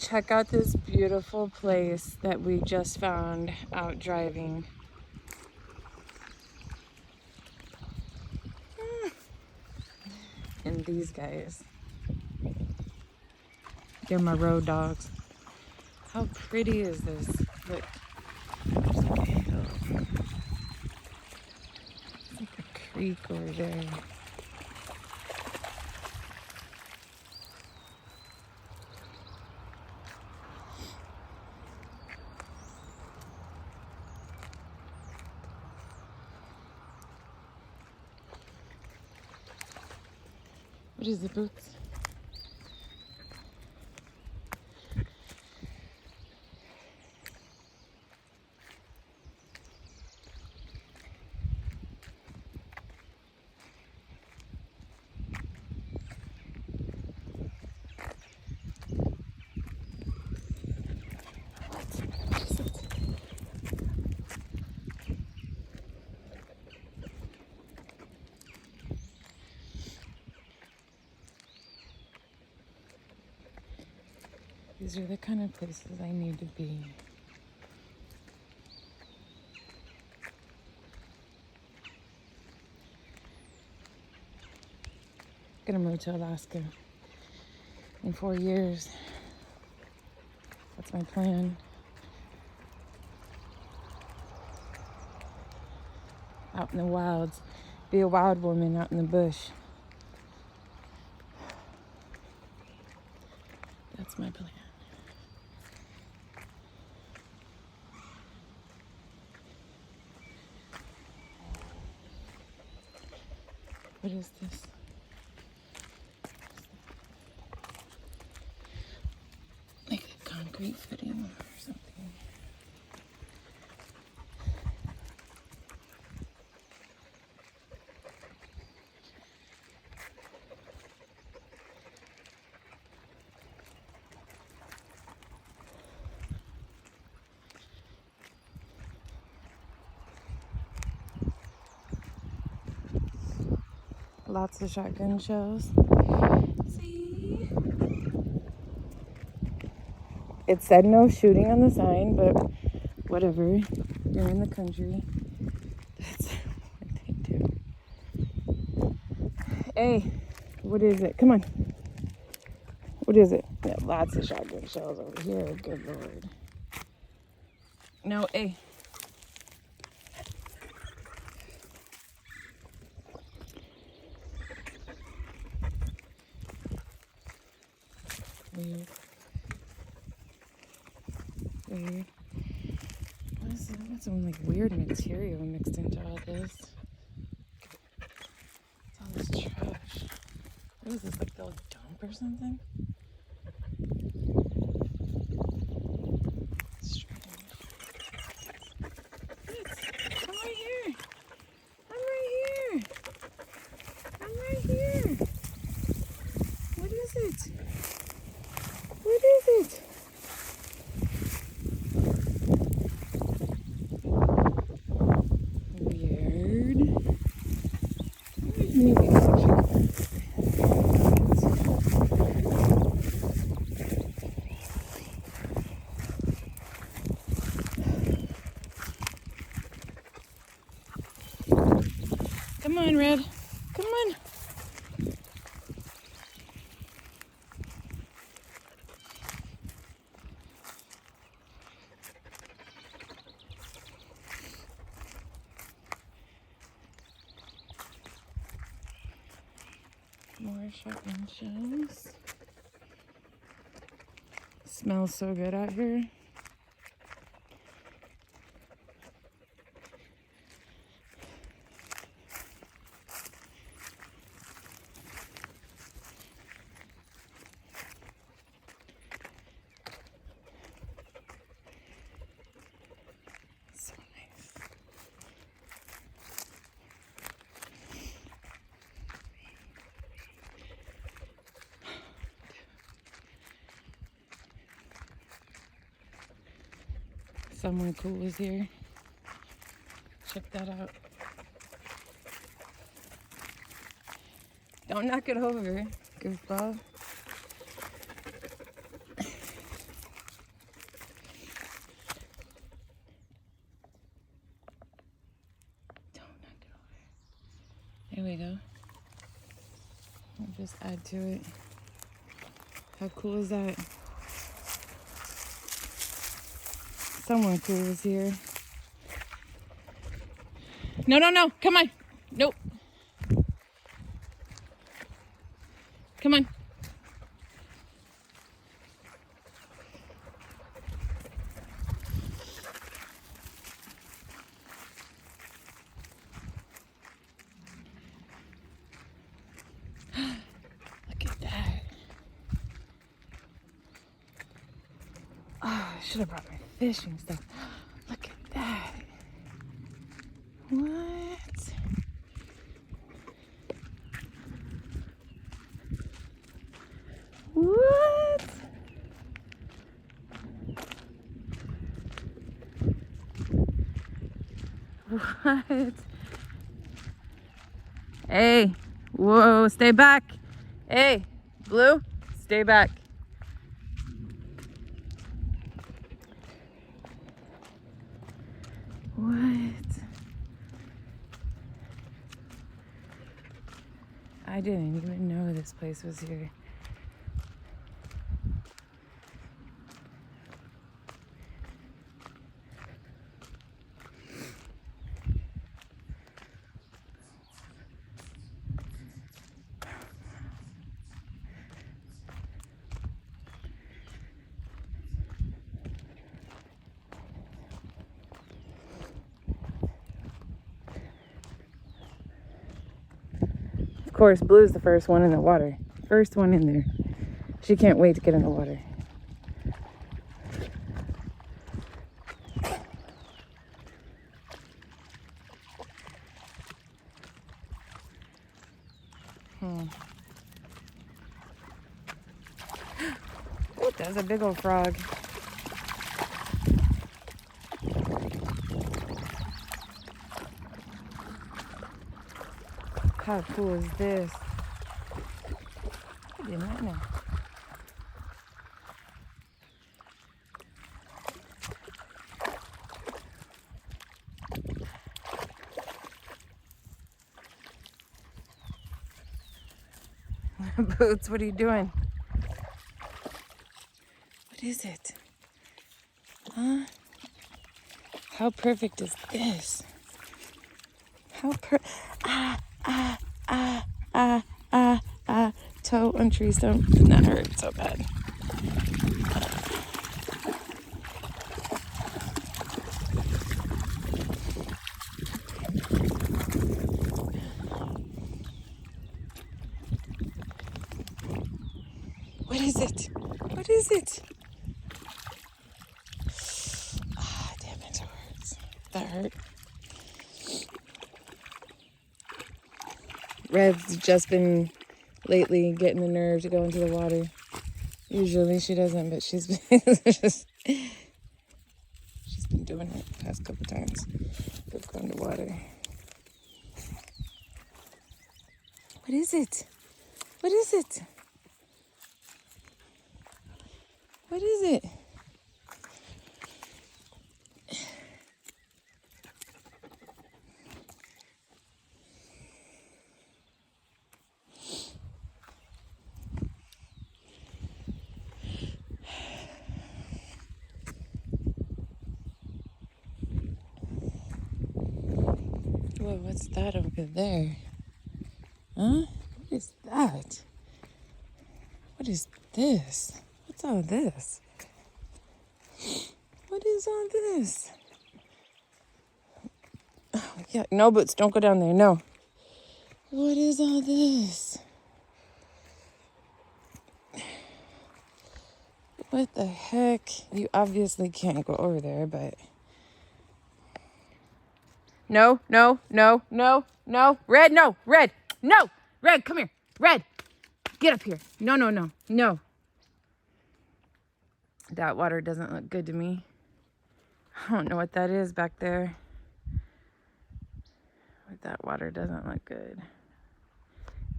Check out this beautiful place that we just found out driving. And these guys, they're my road dogs. How pretty is this? Look, there's like a hill. It's like a creek over there. What is it, Boots? These are the kind of places I need to be. I'm gonna move to Alaska in 4 years. That's my plan. Out in the wilds. Be a wild woman out in the bush. That's my plan. What is this? Like a concrete footing or something. Lots of shotgun shells. See? It said no shooting on the sign, but whatever. You're in the country. That's what they do. Hey, what is it? Come on. What is it? Yeah, lots of shotgun shells over here. Good Lord. No, hey. Weird. Weird. What is it? What's some like weird material mixed into all this? It's all this trash. What is this, like the old dump or something? Straight in. Come right here. I'm right here. I'm right here. What is it? What is it? Weird. Maybe it's actually. Come on, Red. Come on. More shotgun shells. Smells so good out here. So nice. Somewhere cool is here. Check that out. Don't knock it over, goofball. Here we go. I'll just add to it. How cool is that? Someone cool is here. No, no, no. Come on. Nope. Come on. Look at that. Oh, I should have brought my fishing stuff. Look at that. What? What? What? Hey, whoa, stay back. Hey, Blue, stay back. What? I didn't even know this place was here. Of course, Blue's the first one in the water. First one in there. She can't wait to get in the water. Oh, that's a big old frog. How cool is this? I did not know. Boots, what are you doing? What is it? Huh? How perfect is this? How toe on tree stump. That hurt so bad. What is it? What is it? Ah, damn it, it hurts. That hurt. Red's just been lately getting the nerve to go into the water. Usually she doesn't, but she's been she's been doing it the past couple times. Let's go into water. What is it? What is it? What is it? Whoa, what's that over there? Huh? What is that? What is this? What's all this? What is all this? Oh, yeah, no, Boots, don't go down there, no. What is all this? What the heck? You obviously can't go over there, but... No, no, no, no, no. Red, no, Red, no. Red, come here. Red, get up here. No, no, no, no. That water doesn't look good to me. I don't know what that is back there. But that water doesn't look good.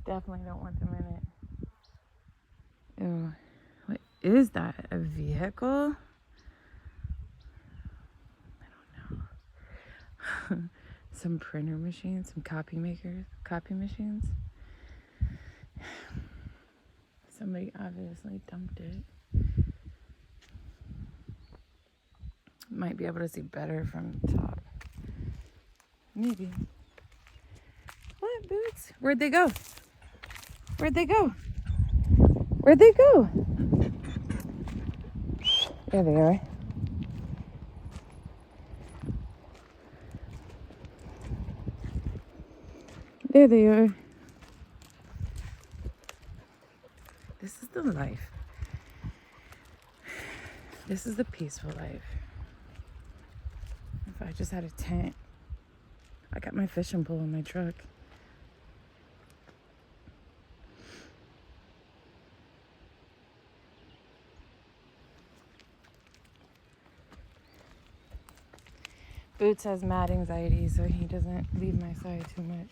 Definitely don't want them in it. Ew. What is that? A vehicle? I don't know. some printer machines, some copy machines. Somebody obviously dumped it. Might be able to see better from top. Maybe. What, Boots? Where'd they go? Where'd they go? Where'd they go? There they are. There they are. This is the life. This is the peaceful life. If I just had a tent. I got my fishing pole in my truck. Boots has mad anxiety, so he doesn't leave my side too much.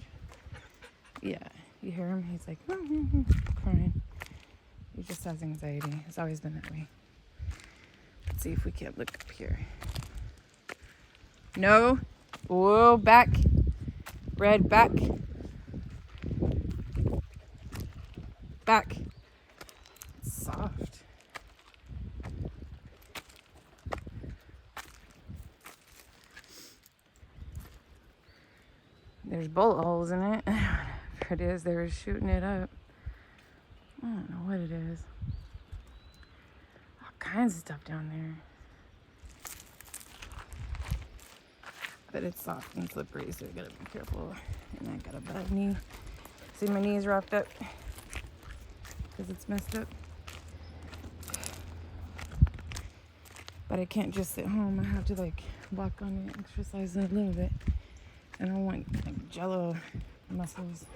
Yeah, you hear him? He's like, crying. He just has anxiety. It's always been that way. Let's see if we can't look up here. No. Whoa, back. Red, back. Back. It's soft. There's bullet holes in it. Whatever it is, they were shooting it up. I don't know what it is. All kinds of stuff down there. But it's soft and slippery, so you gotta be careful. And I got a bad knee. See, my knee is rocked up because it's messed up. But I can't just sit home. I have to like walk on it, exercise it a little bit. I don't want like jello muscles.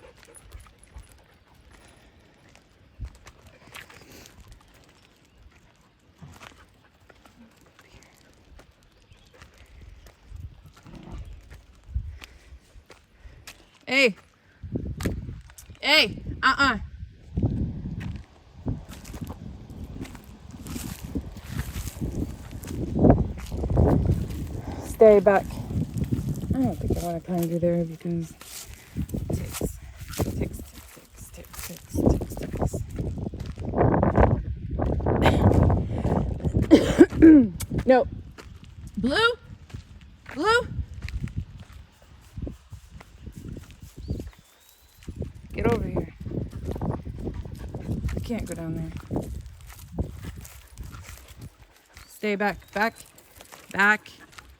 Hey. Hey. Stay back. I don't think I want to climb through there because ticks. No. Blue? Get over here. You can't go down there. Stay back.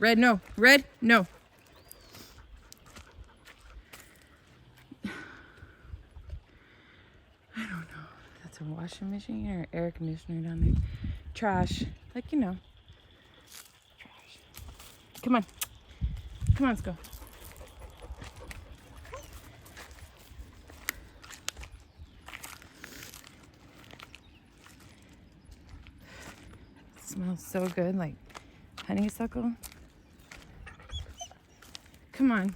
Red, no. I don't know. That's a washing machine or air conditioner down there. Trash. Like, you know. Trash. Come on, let's go. It smells so good, like honeysuckle. Come on.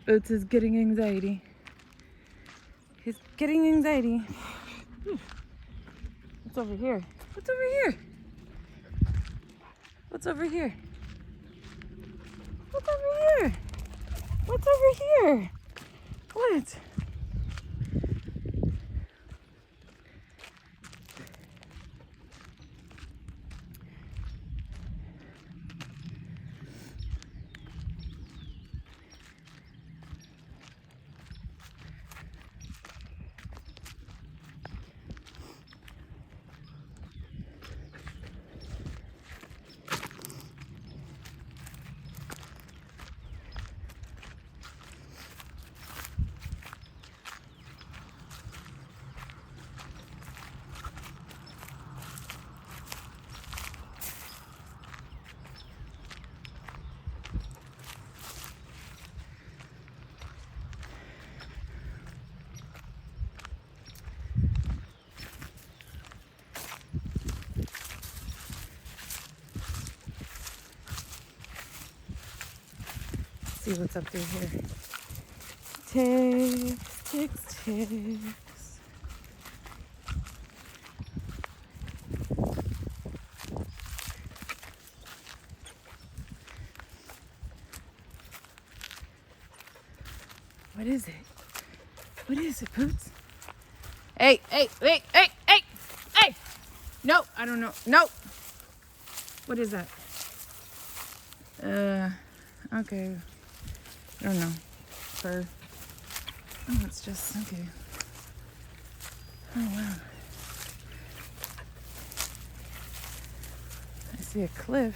Boots is getting anxiety. He's getting anxiety. What's over here? What? See what's up through here. Ticks. What is it? What is it, Boots? Hey, hey, hey, hey, hey, hey! No, I don't know. No. What is that? Okay. I don't know. Fur. Oh, it's just, okay. Oh, wow. I see a cliff.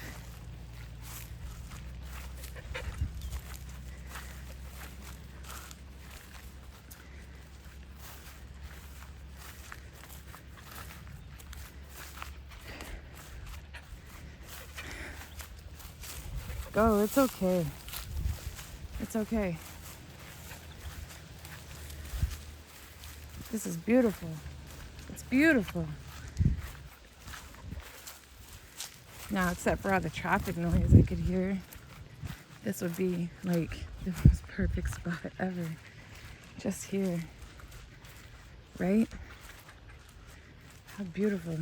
Go, it's okay. It's okay. This is beautiful. It's beautiful. Now, except for all the traffic noise I could hear, this would be like the most perfect spot ever. Just here. Right? How beautiful.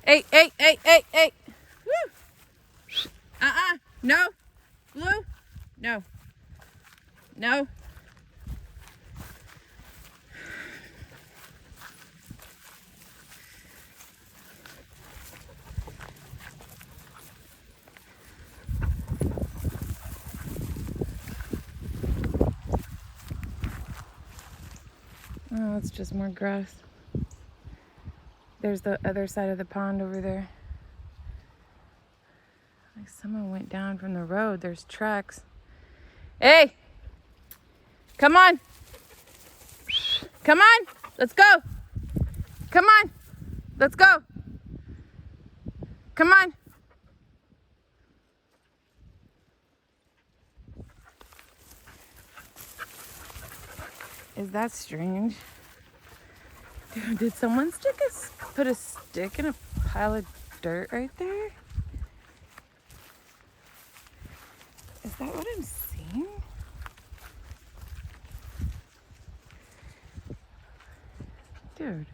Hey, hey, hey, hey, hey. Woo. No. Blue? No. No. Oh, it's just more grass. There's the other side of the pond over there. Like someone went down from the road. There's tracks. Hey! Come on! Come on! Let's go! Come on! Let's go! Come on! Is that strange? Dude, did someone put a stick in a pile of dirt right there? Is that what I'm seeing? Dude.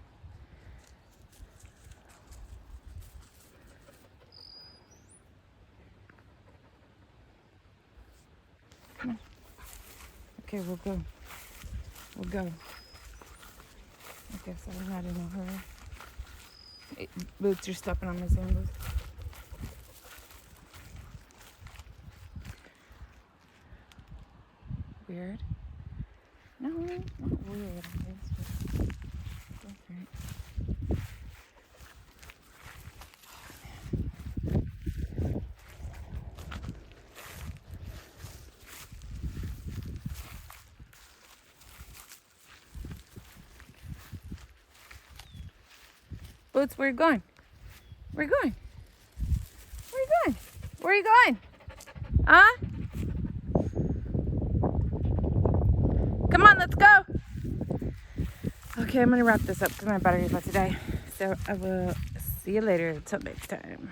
Come on. Okay, we'll go. We'll go. I guess I'm not in a hurry. Hey, Boots, you're stepping on my sandals. Weird. No, not weird. It's just different. Boots, where are you going? Where are you going? Where are you going? Where are you going? Huh? Come on, let's go. Okay, I'm gonna wrap this up because my battery's about to die. So I will see you later. Till next time.